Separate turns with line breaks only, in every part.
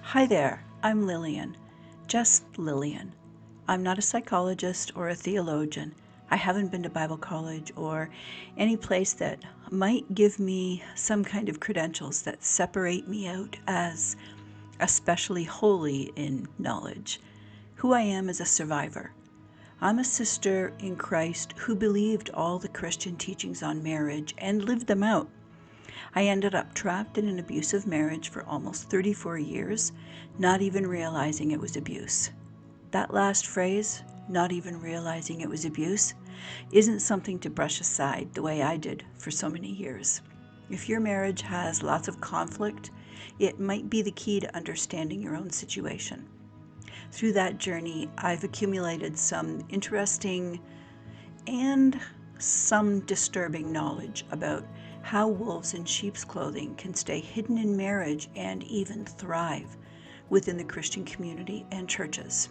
Hi there, I'm Lillian. Just Lillian. I'm not a psychologist or a theologian. I haven't been to Bible college or any place that might give me some kind of credentials that separate me out as especially holy in knowledge. Who I am is a survivor. I'm a sister in Christ who believed all the Christian teachings on marriage and lived them out. I ended up trapped in an abusive marriage for almost 34 years, not even realizing it was abuse. That last phrase, not even realizing it was abuse, isn't something to brush aside the way I did for so many years. If your marriage has lots of conflict, it might be the key to understanding your own situation. Through that journey, I've accumulated some interesting and some disturbing knowledge about how wolves in sheep's clothing can stay hidden in marriage and even thrive within the Christian community and churches.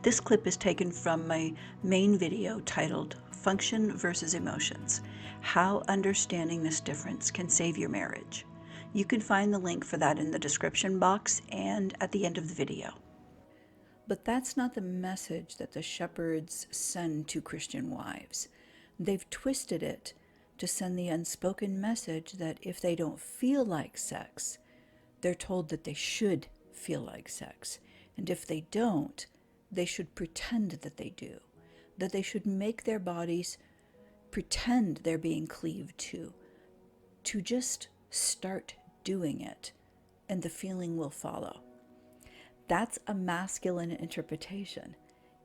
This clip is taken from my main video titled Function versus Emotions: How Understanding This Difference Can Save Your Marriage. You can find the link for that in the description box and at the end of the video. But that's not the message that the shepherds send to Christian wives. They've twisted it to send the unspoken message that if they don't feel like sex, they're told that they should feel like sex. And if they don't, they should pretend that they do. That they should make their bodies pretend they're being cleaved to just start doing it, and the feeling will follow. That's a masculine interpretation.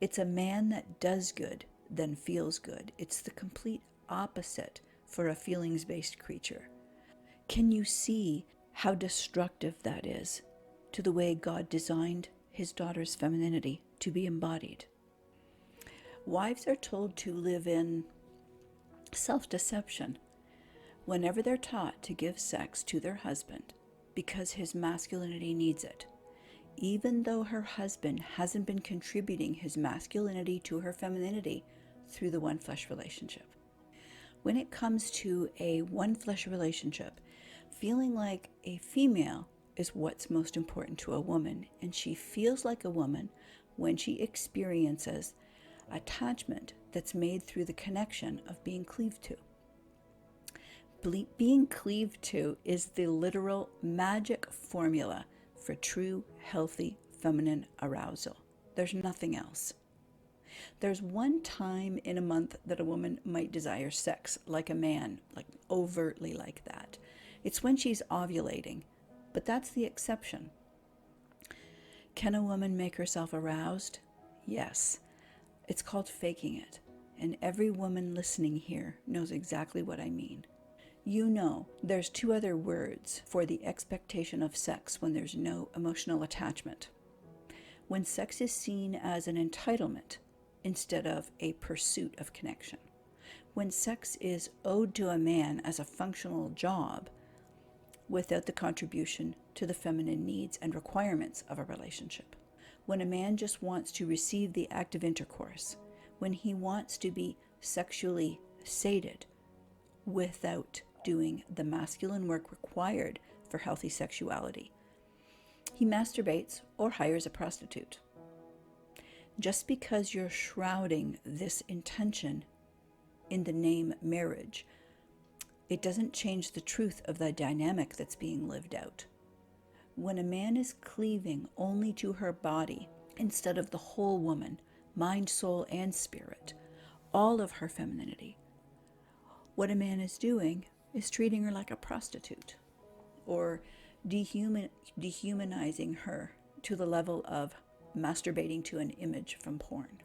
It's a man that does good, then feels good. It's the complete opposite for a feelings-based creature. Can you see how destructive that is to the way God designed his daughter's femininity to be embodied? Wives are told to live in self-deception whenever they're taught to give sex to their husband because his masculinity needs it, even though her husband hasn't been contributing his masculinity to her femininity through the one flesh relationship. When it comes to a one flesh relationship, feeling like a female is what's most important to a woman, and she feels like a woman when she experiences attachment that's made through the connection of being cleaved to. Being cleaved to is the literal magic formula for true, healthy, feminine arousal. There's nothing else. There's one time in a month that a woman might desire sex like a man, like overtly like that. It's when she's ovulating, but that's the exception. Can a woman make herself aroused? Yes. It's called faking it, and every woman listening here knows exactly what I mean. You know, there's two other words for the expectation of sex when there's no emotional attachment. When sex is seen as an entitlement instead of a pursuit of connection. When sex is owed to a man as a functional job without the contribution to the feminine needs and requirements of a relationship. When a man just wants to receive the act of intercourse. When he wants to be sexually sated without doing the masculine work required for healthy sexuality. He masturbates or hires a prostitute. Just because you're shrouding this intention in the name marriage, it doesn't change the truth of the dynamic that's being lived out. When a man is cleaving only to her body instead of the whole woman, mind, soul, and spirit, all of her femininity, what a man is doing is treating her like a prostitute or dehumanizing her to the level of masturbating to an image from porn.